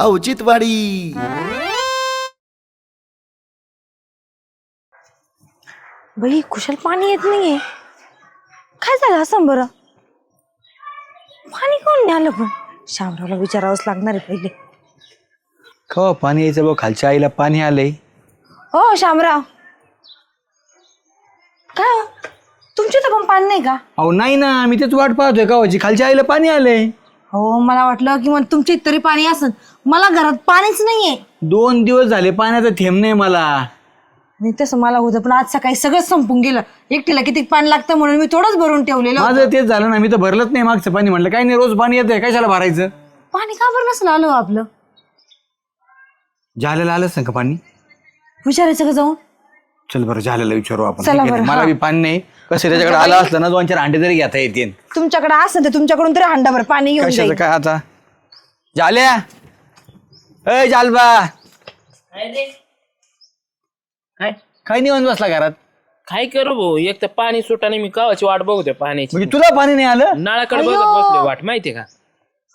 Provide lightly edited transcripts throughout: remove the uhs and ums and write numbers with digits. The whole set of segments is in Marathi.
औचित्यवाडी. बाई कुशल पाणी येत नाहीये. काय झालं असं बरं? पाणी कोण नाही आलं? पण शामरावला विचारावंच लागणार आहे पहिले. का पाणी यायचं बघ, खालच्या आईला पाणी आलंय. हो शामराव, काय हो? तुमच्या तर पण पाणी नाही का? अहो नाही ना, मी तेच वाट पाहतोय गावाची. खालच्या आईला पाणी आलंय. हो मला वाटलं की मग तुमच्या तरी पाणी असेल. मला घरात पाणीच नाहीये. 2 दिवस झाले पाण्याचा थेंब नाही मला. आणि तसं मला होतं, पण आज सकाळी सगळं संपून गेलं. एकटीला किती पाणी लागतं म्हणून मी थोडंच भरून ठेवलेलं होतं. माझं तेच झालं ना, मी तर भरलंच नाही मागचं पाणी. म्हणलं काय नाही, रोज पाणी येतंय, कशाला भरायचं. पाणी का बरं नसलं आलं हो आपलं? झालेलं आलंच ना का पाणी? विचारायचं का जाऊन? चल बरं, झालेलं विचारू आपण. चला बरं, मला बी पाणी नाही. कसं त्याच्याकडे आलं असलं ना, 2-4 हांडे तरी घेता येतील. तुमच्याकडे असेल तर तुमच्याकडून तरी हांडाभर पाणी घेऊन कशाचं जाईल. काय आता? झाल्या अय जालबा, काय निवांत बसला घरात? काय करू भाऊ, एक तर पाणी सुटाने मी कावाची वाट बघतोय पाण्याची. म्हणजे तुला पाणी नाही आलं? नळाकडे बघत बसलोय वाट, माहितीये का?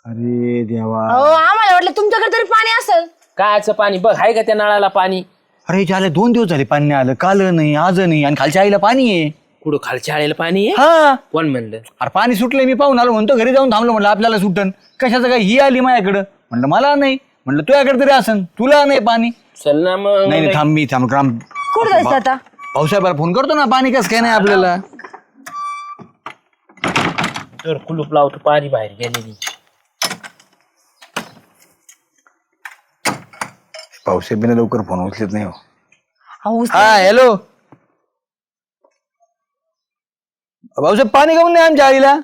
अरे देवा. हो आम्हाला वाटलं तुमच्याकडे तरी पाणी असेल. कायचं पाणी बघ, आहे का त्या नळाला पाणी? अरे झाले 2 दिवस झाले पाणी नाही आलं. काल नाही, आज नाही, आणि खालच्या आईला पाणी आहे. कुठं खालच्या आळेला पाणी आहे? हा, कोण म्हणलं? अरे पाणी सुटलंय. मी पाहून आलो, म्हणतो घरी जाऊन थांबलो. म्हणलं आपल्याला सुटन कशाचं काय? ही आली माझ्याकडं. म्हणलं मला नाही. म्हणलं तुझ्याकडे तरी असन, तुला नाही पाणी. चल ना मग. नाही थांब, मी थांब. ग्राम कुठं जायचं आता? भाऊसाहेबाला फोन करतो ना, पाणी कसं काय नाही आपल्याला. तर कुलूप लावतो, पाणी बाहेर गेलेली. भाऊसाहेब लवकर फोन उचलत नाही. हो अहो, हा हॅलो भाऊसाहेब, पाणी काऊन नाही आमच्या आईला?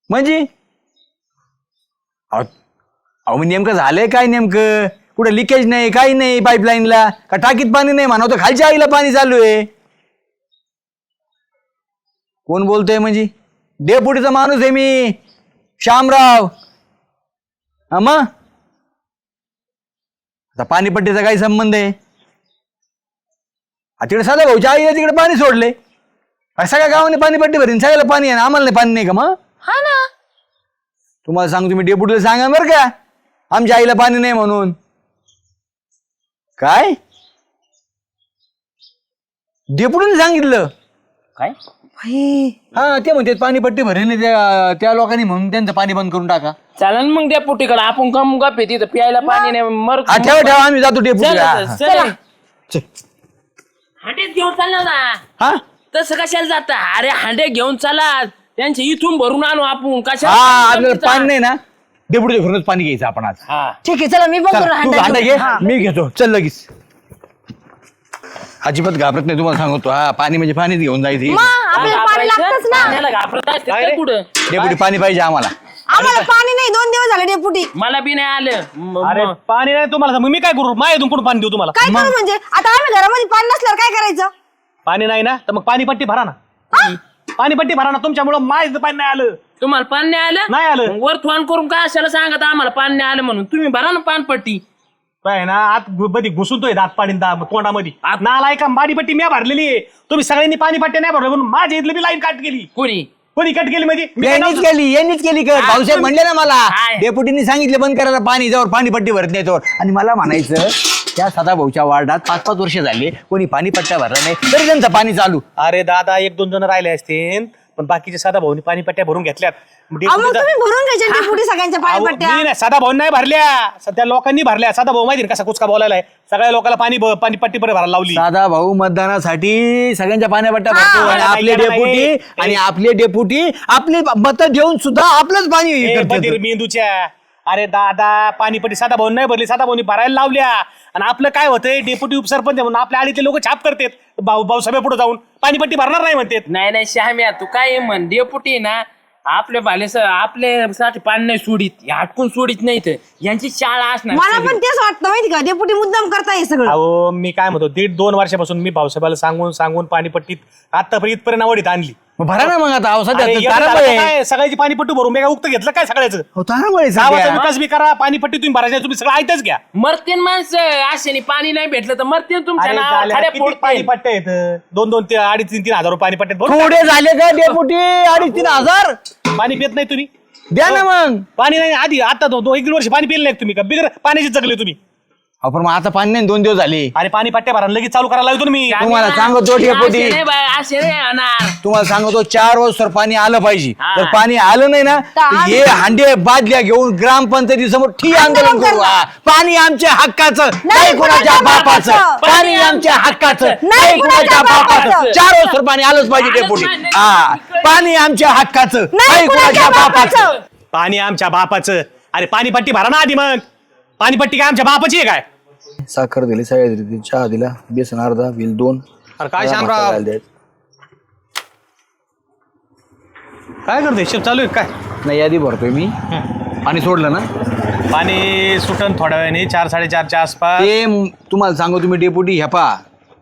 म्हणजे अहो नेमकं झालंय काय? नेमकं कुठं लिकेज नाही, काही नाही पाईपलाईनला? का टाकीत पाणी नाही म्हणा, तर खालच्या आईला पाणी चालू आहे? कोण बोलतोय? म्हणजे डेपुटीचा माणूस आहे मी, शामराव. मग आता पाणीपट्टीचा काही संबंध आहे? तिकडे साधा भाऊच्या आईला तिकडे पाणी सोडले. सगळ्या गावाने पाणीपट्टी भरीन, सगळ्याला पाणी आहे, आम्हाला नाही पाणी नाही का? मग हा ना, तुम्हाला सांगतो मी, डेपुटीला सांगा बरं का आमच्या आईला पाणी नाही म्हणून. काय डेपुटीने सांगितलं? काय? हा, ते म्हणते पाणीपट्टी भरेल नाही त्या लोकांनी, म्हणून त्यांचं पाणी बंद करून टाका. चला ना मग डेपुटीकडे आपण कम गप तिथं प्यायला पाणी नाही. मर ठेवा ठेवा, आम्ही जातो डेपुटीला. हांडेच घेऊन चालला ना. हा तसं कशाला जात? अरे हांडे घेऊन चला, त्यांच्या इथून भरून आणू आपण. हा, कशाला आपल्याला पाणी नाही ना, डेपुटीच्या घरूनच पाणी घ्यायचं आपण आज. हा ठीक आहे, चला मी बघतो चल, ना तू हांडा हांडा घे, घेऊन. हा. मी घेतो. चल लगेच. अजिबात घाबरत नाही, तुम्हाला सांगतो. हा, पाणी म्हणजे पाणीच घेऊन जायचं. मग आपल्याला पाणी लागतच ना. पाण्याला घाबरत असते का कुठं? डेपुटी पाणी पाहिजे आम्हाला. आम्हाला पाणी नाही, 2 दिवस झाले डेपुटी. मला बी नाही आलं. अरे पाणी नाही तुम्हाला, मग मी काय करू? माझ्यातून कुठून पाणी देऊ तुम्हाला? काय करू म्हणजे? आता आम्ही घरामध्ये पाणी नसल्यावर काय करायचं? पाणी नाही ना, तर मग पाणीपट्टी भरा ना. पाणीपट्टी भरा ना, तुमच्यामुळे माझं पाणी नाही आलं. तुम्हाला पाणी नाही आलं? नाही आलं. मग वर फोन करून काय असायला सांगत आम्हाला पाणी नाही आलं म्हणून? तुम्ही भरा ना पाणपट्टी. काय ना, आत मध्ये घुसूनतोय दात पाणी तोंडामध्ये. आत नाला का पाणीपट्टी मी भरलेली आहे. तुम्ही सगळ्यांनी पाणीपट्टी नाही भरली म्हणून माझ्या इथली बी लाईन कट केली. कोणी कोणी कट केली म्हणजे? मी काय यांनीच नव्हतं. केली कर. भाऊसाहेब म्हणले ना मला, काय? डेपुटीने सांगितले बंद करायला पाणी, जवळ पाणीपट्टी भरत नाही तोवर. आणि मला म्हणायचं, त्या सदाभाऊच्या वार्डात 5-5 वर्ष झाले कोणी पाणीपट्ट्या भरला नाही, तरी त्यांचं पाणी चालू. अरे दादा, 1-2 जण राहिले असतील, पण बाकीचे साधा भाऊनी पाणीपट्ट्या भरून घेतल्यात. मग तुम्ही भरून घ्यायचे डेपुटी सगळ्यांच्या पाणीपट्ट्या. साधा भाऊ नाही भरल्या, सध्या लोकांनी भरल्या. साधा भाऊ माहिती कसा कुचका बोलायला आहे. सगळ्या लोकांना पाणीपट्टी भरायला लावली. साधा भाऊ मतदानासाठी सगळ्यांच्या पाण्यापट्ट्या भरतो, आणि आपले डेपुटी आपली मत देऊन सुद्धा आपलंच पाणी हे करतात. मेंदूच्या. अरे दादा, पाणीपट्टी साधा भाऊ नाही भरली, साधा भाऊनी भरायला लावल्या. आणि आपलं काय होतंय, डेप्युटी उपसरपंच म्हणून आपल्या आडीतले लोक छाप करतात. भाऊसाहेब पुढे जाऊन पाणीपट्टी भरणार नाही म्हणतात. नाही श्याम्या, तू काय म्हण, डेपुटी ना आपल्या आपल्यासाठी पाणी नाही सोडित, हटकून सोडित नाही. तर यांची शाळा असणार. मला पण तेच वाटतं माहिती का, डेपुटी मुद्दाम करताय सगळं. अहो मी काय म्हणतो, 1.5-2 वर्षापासून मी भाऊसाहेबाला सांगून पाणीपट्टीत आतापर्यंत इथपर्यंत आवडीत आणली. भरा ना मग आता. अरे, एवढं झालं तर काय, सगळ्याची पाणीपट्टी भरून मी काय उक्त घेतलं काय सगळ्याचं? गावाचा विकास बी करा, पाणीपट्टी तुम्ही भरायचं, तुम्ही सगळं ऐकच घ्या. मरतेन माणसं अशाने, पाणी नाही भेटलं तर मरतेन तुमच्या अरे, नावावर झाल्या, खड्या किती फोडतेन. पाणीपट्ट्या आहेत? 2-2, 2,500-3,000 पाणीपट्ट्यात भरून थोडे झाले का डेपुटी? 2,500-3,000 पाणी पित नाही तुम्ही? द्या ना मग. पाणी नाही आधी आता 1-1.5 वर्ष पाणी पिलं नाही का तुम्ही? का बिगर पाण्याची जगले तुम्ही? आपण मग आता पाणी नाही 2 दिवस झाले. अरे पाणी पट्ट्या भरायला लगेच चालू करायला लागतो मी. तुम्हाला सांगतो डेपुटी, असे नाही बाय, असे नाही होणार. तुम्हाला सांगतो 4 वाजता पाणी आलं पाहिजे. हा. तर पाणी आलं नाही ना तर हे हांडे बादल्या घेऊन ग्रामपंचायती समोर ठीक आंदोलन करू. पाणी आमच्या हक्काचं नाही कोणाच्या बापाचं. पाणी आमच्या हक्काचं नाही कोणाच्या बापाचं. 4 वाजता पाणी आलंच पाहिजे डेपुटी. हा, पाणी आमच्या हक्काचं नाही कोणाच्या बापाचं. पाणी आमच्या बापाचं. अरे पाणी पट्टी भरा ना आधी मग. पाणी पट्टी काय आमच्या बापाची आहे काय? साखर दिली, सगळ्या दिली, चहा दिला, बेसन अर्धा, बिल 2. अरे काय शामराव काय करतोय? हिशोब चालू आहे काय? नाही यादी भरतोय मी. पाणी सोडलं ना पाणी सुटन थोड्या वेळाने 4-4:30च्या आसपास. ते तुम्हाला सांगू तुम्ही डेपुटी ह्या पा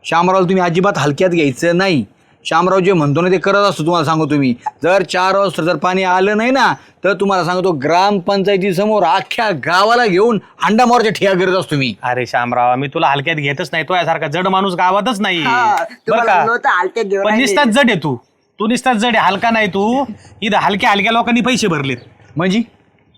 शामराव तुम्ही अजिबात हलक्यात घ्यायचं नाही. शामराव जे म्हणतो ना ते करत असतो. तुम्हाला सांगू तुम्ही जर 4 वाजता जर पाणी आलं नाही ना तर तुम्हाला सांगतो ग्रामपंचायती समोर अख्ख्या गावाला घेऊन हांडा मोर्चा ठिया करत असतो मी. अरे शामराव मी तुला हलक्यात घेतच नाही. तो यासारखा जड माणूस गावातच नाही बरं का. पण निस्ताच जड आहे तू निस्ताच जड आहे, हलका नाही तू. इथं हलक्या लोकांनी पैसे भरलेत. म्हणजे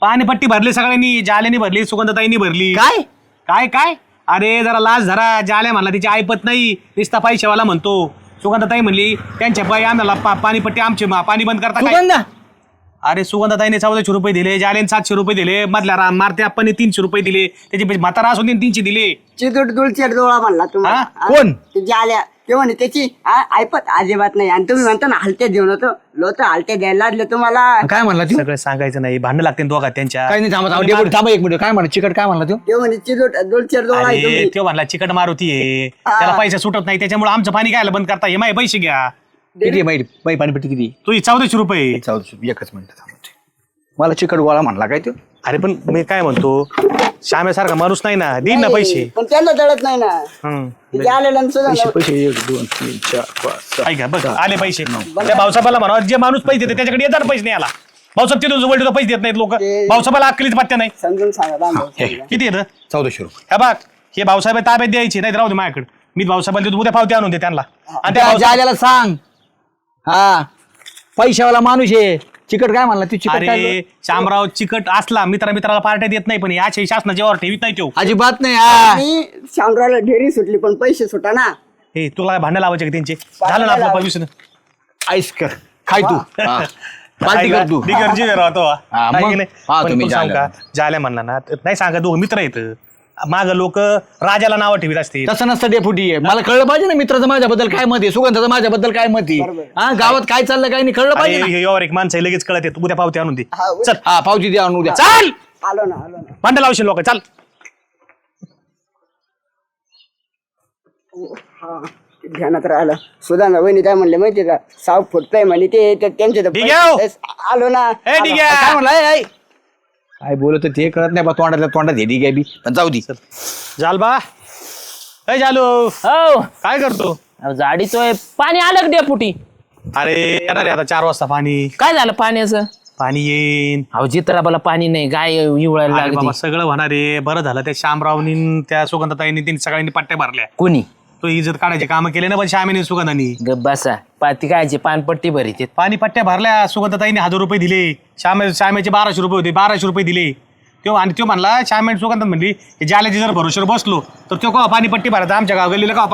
पाणीपट्टी भरली सगळ्यांनी. जालेनी भरली, सुगंधताईंनी भरली. काय काय काय अरे जरा लाज धरा. जाल्या म्हणला तिची ऐपत नाही, निस्ता पैशावाला म्हणतो. सुगंधताई म्हणली त्यांच्या बाई आम्हाला पाणीपट्टी आमचे पाणी बंद करता काय? सुगंधा अरे सुगंधताईने 1400 रुपये दिले, जालेने 700 रुपये दिले, मधल्या मारते आपण 300 रुपये दिले, त्याची म्हातारा असून 300 दिले. चितूट दुलचेट डोळा म्हणला तुम्हाला. हा? कोण? ते जे आल्या ते म्हणे त्याची ऐपत अजिबात नाही. आणि तुम्ही म्हणता ना हलते देऊन होतो लोक हलते द्यायला लागले तुम्हाला. काय म्हणला तू? सगळं सांगायचं नाही, भांडण लागते दोघात त्यांच्या. काय नाही थांबा डेपुटी थांबा 1 मिनिट. काय म्हणला चिकट? काय म्हणला तू? ते म्हणे चितूट दुलचेट डोळा आहे अरे तुम्ही. तो म्हणला चिकट मारुती आहे, त्याला पैसे सुटत नाही, त्याच्यामुळे आमचं पाणी घ्यायला बंद करता. हे माझे पैसे घ्या. किती बाई बाई पाणीपट्टी किती? तू 1400 रुपये. 1 मिनिट थांबा. मला चिकट गोळा म्हणला काय तो? अरे पण मी काय म्हणतो, श्याम्यासारखा माणूस नाही ना, देईन ना पैसे. पण त्यांना दळत नाही ना. हं. ते आलेलं सुद्धा पैसे 1 2 3 4 5 6. ऐका बघ आले पैसे. त्या भाऊसाहेबाला म्हणा जे माणूस पैसे देते त्याच्याकडे येतात पैसे नाही आला. भाऊसाहेब तिथून जवळ पैसे देत नाहीत लोक. भाऊसाहेबाला अक्कलीच पत्त्या नाही. समजून सांगा बांधव. किती येतं? 1400 रुपये. हे बघ हे भाऊसाहेब ताब्यात द्यायची नाही, राहू दे माझ्याकडे. मी भाऊसाहेबाला देतो, उद्या पावती आणून दे त्यांना. आणि त्या भाऊसाहेब- जाल्याला सांग. हा पैशावाला माणूस आहे. चिकट काय म्हणला तू? चिकट अरे काय? शामराव चिकट असला मित्राला पार्ट्या देत नाही, पण याच्या शासनाच्या वर ठेवीत नाही तो. अजिबात नाही. हा मी शामरावला ढेरी सुटली पण पैसे सुटा ना. हे तुला भांडण लावायचे का त्यांचे? झालं ना आपलं परमिशन. आईस कर खाय तू. हा. पार्टी कर तू. राहतो हा, मग. हा, तुम्ही जाल्या. जाल्या म्हणला ना नाही सांगा, दोघं मित्र आहेत. माग लोक राजाला नावं ठेवीत असते. तसं नसतं डेपुटी. मला कळलं पाहिजे ना मित्राचं माझ्याबद्दल काय मत आहे, सुगंधाचं माझ्याबद्दल काय मत आहे. हा गावात काय चाललं काय नाही कळलं पाहिजे ना. यावर एक माणसं आहे, लगेच कळत येत. उद्या पावती आणून दे. चल हा पावती द्या आणून द्या. चाल आलो ना. भांडण लावशील लोक. चाल ध्यानात राहिलं. सुधाना वहिनी काय म्हणले माहितीये का? 6 फुटतंय म्हणे ते त्यांचे तर ठीक आहे. पैसे- आलो ना. ए ठीक काय आहे. म्हणलं? ऐ, ऐ. काय बोलत ते कळत नाही बा. तोंडातल्या तोंडात हेदी काय बी. पण जाऊ दे. जाल बा ए जालू हो काय करतो? जाडीतोय. पाणी आलं का डेपुटी? अरे येणार आहे आता 4 वाजता पाणी. काय झालं पाण्याचं? पाणी येईन. अहो जित्राबाला पाणी नाही, गाय इवळायला अरे बाबा लागली. सगळं होणार आहे. बरं झालं त्या श्यामरावनी त्या सुगंधताईंनी त्यांनी सगळ्यांनी पट्ट्या भरल्या. कोणी? तो इज्जत काढायचे काम केले ना पण श्यामीने सुगंधानी. गप बसा. पाती कायची पानपट्टी भरीत आहेत. पाणी पट्ट्या भरल्या. सुगंधताईंनी 1000 रुपये दिले. श्यामेचे 1200 रुपये होते, 1200 रुपये दिले. आणि तो म्हणला श्याम सुगंध म्हणली जाल्याची जर भरोश्यावर बसलो तर तो केव्हा पाणीपट्टी भरायचा? आमच्या गाव गल्लीला केव्हा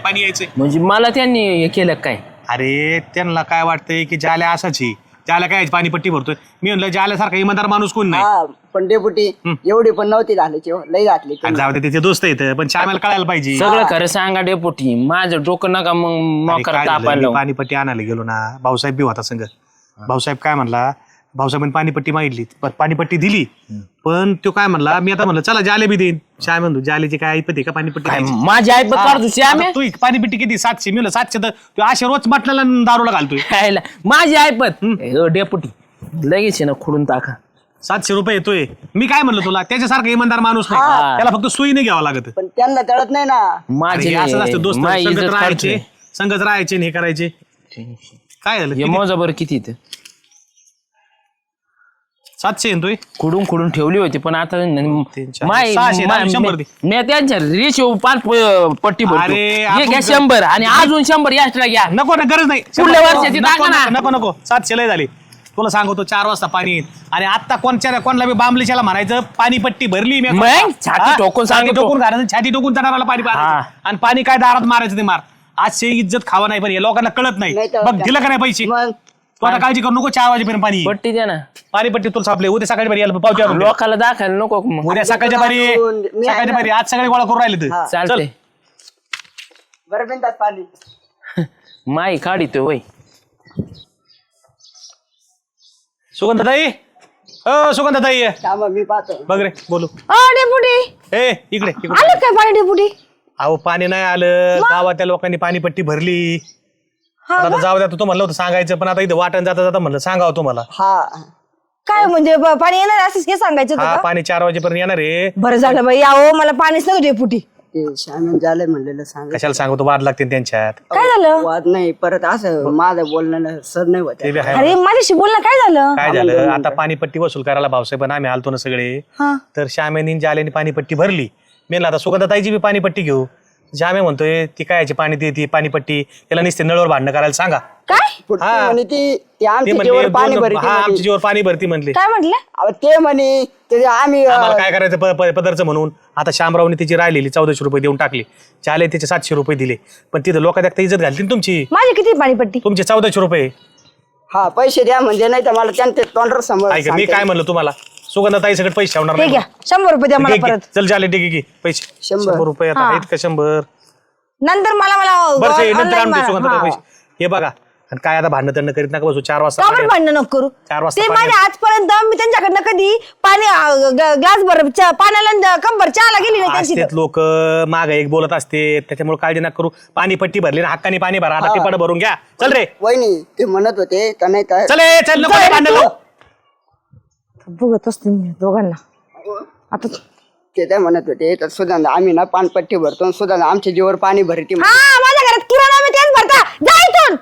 पाणी यायचं? म्हणजे मला त्यांनी हे केलं काय? अरे त्यांना काय वाटतंय की जाल्या असाची, जाल्या काय पाणीपट्टी भरतोय. मी म्हणलं जाल्यासारखा इमानदार माणूस कोण नाही. हा पण डेपुटी एवढी पण नव्हती घालायची हो. लई घातली आणि जाऊ दे, त्याचे दोस्त येतं पण श्यामाला कळायला पाहिजे. सगळं खरं सांगा डेपुटी. माझं डोकं नका मग अरे मोकर काय झालं, तापायला मी पाणीपट्टी आणायला गेलो ना, भाऊसाहेब बी होता संग. भाऊसाहेब काय म्हणला, भाऊसाहेबांनी पाणीपट्टी मागितली, पाणीपट्टी दिली. पण तो काय म्हणला, मी आता म्हणलं चला जाले बी देईन. श्याम म्हणतो जालेची काय ऐपत आहे का पाणीपट्टी द्यायची? माझी ऐपत काढतो श्याम आता तू पाणीपट्टी किती? 700. मी म्हणलं 700 तर तू अशा रोज म्हटल्याला दारूला घालतोय. खायला. माझी ऐपत डेपुटी लगेच आहे ना खुडून टाका. 700 रुपये येतोय. मी काय म्हणलं तुला, त्याच्यासारखा इमानदार माणूस नाही. हा. त्याला फक्त सुईने घ्यावं लागत. पण त्यांना तळत नाही ना. माझे अरे असं असतं, दोस्त माझी संगत इज्जत राहायचे, काढतोय. संगत राहायचे आणि हे करायचे. काय झालं? हे किती? मोजा बरं किती इथं? 700 येतोय. खुडून ठेवली होती पण आता चार, 600, 100 दे. मी त्यांच्या रेशो पट्टी भरतो. अरे, हे आपण घ्या 100 आणि अजून 100 एक्स्ट्रा घ्या. नको ना, गरज नाही. पुढल्या वर्षाची नको, टाका ना. नको 700 लय झाली. तुला सांगतो 4 वाजता पाणी येईल आणि आता कोणाला बी बांबलेशाला म्हणायचं पाणीपट्टी भरली मी मग छाती ठोकून सांगतो. ठोकून घालायचं छाती ठोकून चढायला पाणी पाजायचं. आणि पाणी काय दारात मारायचं ते मार. आज इज्जत खावा नाही पण हे लोकांना कळत नाही. नाही तर बघ काय? दिलं का नाही पैसे मग तू आता काळजी करू नको 4 वाजेपर्यंत पाणी येईल. पट्टी द्या ना पाणीपट्टी तुला सापले उद्या सकाळी बरी यायला पावती आणून दे. लोकाला दाखायला नको मग. उद्या सकाळच्या बारी मी आहे सकाळच्या ना. बारी आज सगळे गोळा करून राहिले हा. तर चल. चालते बरं बिनधास्त पाणी. माई काढितो वय. सुगंधताई सुगंधताई थांबा मी पाहतो. बघ रे बोलू डेपुटी ए इकडे इकडे आलं काय पाणी डेपुटी? अहो पाणी नाही आलं गावातल्या लोकांनी पाणीपट्टी भरली. हा पण आता जाऊ द्या तू म्हणलं होतं सांगायचं पण आता इथं वाटण जाता जाता म्हणलं सांगावं तुम्हाला. हा काय म्हणजे पाणी येणार असंच काय सांगायचं होतं हा का? पाणी 4 वाजेपर्यंत येणार आहे. बरं झालं बाई अहो मला पाणीच नव्हतं डेपुटी. ते शामिल झालंय म्हणलेलं सांग. कशाला सांगतो वाद लागते त्यांच्यात. काय झालं? वाद नाही परत असं माझं बोलणं सर नाही होत. ते बी आहे. अरे माझ्याशी बोलणं काय झालं? काय झालं आता पाणीपट्टी वसूल करायला भाऊसाहेब पण आम्ही आलतो ना सगळे. हा. तर श्यामेनी जालेनी पाणीपट्टी भरली. मेनला आता सुगंधताईची बी पाणीपट्टी घेऊ. श्यामे म्हणतोय ती कायची पाणी देते पाणीपट्टी त्याला नुसते नळवर भांडणं करायला सांगा. काय पुढचं हा. म्हणे ती ते आमच्या म्हणले जीवावर पाणी भरती हा म्हणे. आमच्या जीवर पाणी भरती म्हणले. काय म्हटलं? अहो, ते म्हणे ते आम्ही आम्हाला काय करायचं पदरचं म्हणून आता शामरावने तिची राहिलेली 1400 रुपये देऊन टाकली. चाले त्याचे 700 रुपये दिले पण तिथं लोक देखता इज्जत घालतील तुमची. माझी किती पाणीपट्टी? तुमचे 1400 रुपये. हा पैसे द्या म्हणजे नाही तर मला त्यांचे तोंडर समोर ऐका मी काय म्हणलं तुम्हाला सुगंधताई सगळे पैसे ठेवणार हे नाही. घ्या 100 रुपये द्या मला घे, घे. परत. चल झाले ठीक आहे पैसे 100 रुपये आता हा. आहेत का 100. नंतर मला बरं ते नंतर online आणते मारा. सुगंधताई हा. पैसे. हे बघा आणि काय आता भांडण तंड करीत नका बसू 4 वाजता का पण पाणी- भांडण नको करू. 4 वाजता ते पाणी- माझ्या आजपर्यंत मी त्यांच्याकडनं कधी पाणी ग्लास भर पाण्याला कंबर चहाला गेली नाही त्यांची. असतेत लोक माग एक बोलत असते त्याच्यामुळे काळजी नका करू. पाणीपट्टी भरली ना हक्काने पाणी भरा आता टिपाड भरून घ्या. चल रे वहिनी ते म्हणत होते तर नाही तर चल ए, चल नको रे भांडण लावू. बघत असते मी दोघांना आता. ते काय म्हणत होते तर सुधांदा आम्ही ना पाणपट्टी भरतो सुधांदा आमच्या जीवावर पाणी भरती म्हणे. हा माझ्या घरात किराणा मी तेच भरता जा इथून.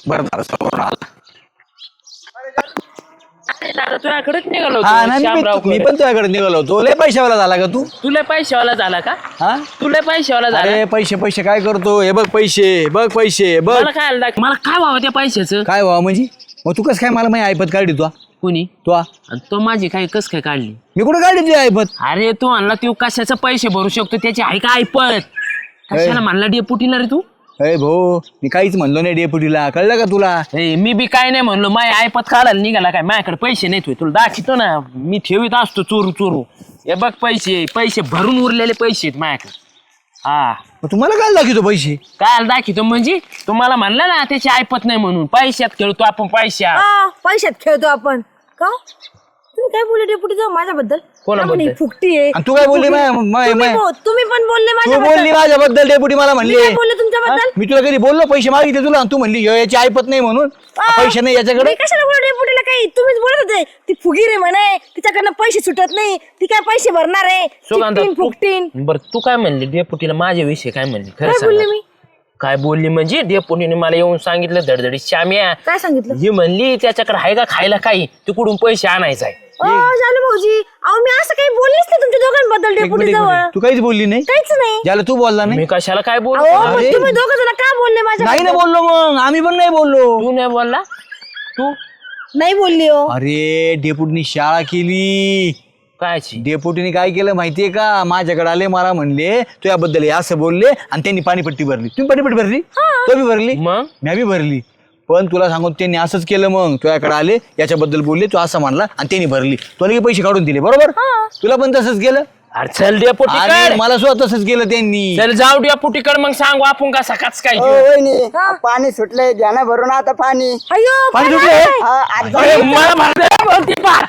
बरं झालं समोरून आला. तुझ्याकडेच निघालो हा नाही मी पण तुझ्याकडे निघालो होतो. लय पैशावाला झाला का तू? तुला पैशावाला झाला का? हा तुला पैशावाला झाला? अरे पैसे पैसे काय करतो हे बघ पैसे बघ पैसे बघ मला काय आलं मला काय व्हावं त्या पैशाचं? काय व्हा म्हणजे मग तू कसं काय मला माहिती ऐपत काढली तू कुणी? तू आणि तो माझी काय कस काय काढली? मी कुठे काढली तुझी ऐपत? अरे तू म्हणला तू कशाचं पैसे भरू शकतो त्याची आहे का ऐपत? कशाला म्हणला डेपुटीला रे तू? अरे भाऊ मी काहीच म्हणलो नाही डेपुटीला कळलं का तुला? ए, मी बी काय नाही म्हणलो माय ऐपत काढायला निघाला काय? माझ्याकडे पैसे नाहीत होय. तुला दाखवतो ना मी ठेवीत असतो चोरू चोरू. हे बघ पैसे पैसे भरून उरलेले पैसे आहेत माझ्याकडे. हा मग तुम्हाला काय दाखवतो पैसे? काय दाखवतो म्हणजे तुम्हाला म्हणलं ना त्याची ऐपत नाही म्हणून. पैशात खेळतो आपण पैशात. हा, पैशात खेळतो आपण का? तुम्ही काय बोलले डेपुटी जाऊ माझ्याबद्दल? कोणाबद्दल? का म्हणे, फुकटी आहे. आणि तू काय बोलली तुम्ही पण बोलले तू माझ्याबद्दल. बोलली माझ्याबद्दल डेपुटी मला म्हणली. मी काय बोलले तुमच्याबद्दल? मी तुला कधी बोललो पैसे मागितले तुला आणि तू म्हणली याची ऐपत नाही म्हणून पैसे नाही याच्याकडे. मी कशाला बोलू डेपुटीला? काही तुम्हीच बोलत होते ती फुगीर आहे म्हणे तिच्याकडनं पैसे सुटत नाही ती काय पैसे भरणार आहे सुगंधा, चिकटीन, फुकटीन. बरं तू काय म्हणली डेपुटीला माझ्याविषयी काय म्हणली? खरं काय बोलले सांग. मी? काय बोलली म्हणजे डेपुटीने मला येऊन सांगितलं धडधडीत श्याम्या काय सांगितलं? ही म्हणली त्याच्याकडे आहे का खायला काही तिकडून पैसे आणायचं आहे. झालं भाऊजी अहो मी असं काही बोललीच नाही तुमच्या दोघांबद्दल डेपुटी जवळ. तू काहीच बोलली नाही? काहीच नाही. ज्याला तू बोलला नाही? मी कशाला काय बोल? अहो मग अरे. तुम्ही दोघं जण का बोलले माझ्या? नाही ना बोललो मग आम्ही पण नाही बोललो. तू नाही बोलला? तू नाही बोलली हो. अरे डेपुटीनी शाळा केली. कायची? डेपुटीने काय केलं माहितीये का? माझ्याकडे आले मला म्हणले तू याबद्दल हे असं बोलले आणि त्यांनी पाणीपट्टी भरली. तुम्ही पाणीपट्टी भरली? तो बी भरली मग मी बी भरली. पण तुला सांगू त्यांनी असंच केलं मग तुझ्याकडे आले याच्याबद्दल बोलले तू असं म्हणला आणि त्यांनी भरली. तुला पैसे काढून दिले बरोबर? तुला पण तसंच केलं अरे चल डेपुटीकडे. आणि मला सुद्धा तसंच केलं त्यांनी. चल जाऊ डेपुटीकडे मग सांगू आपण का सकाळच काय ओ, घेऊ. वहिनी पाणी सुटलंय द्या ना भरून आता पाणी. अयो पाणी काय सुटलंय? झालंय? हा, आज अरे, मला म्हणते, बोलती पार.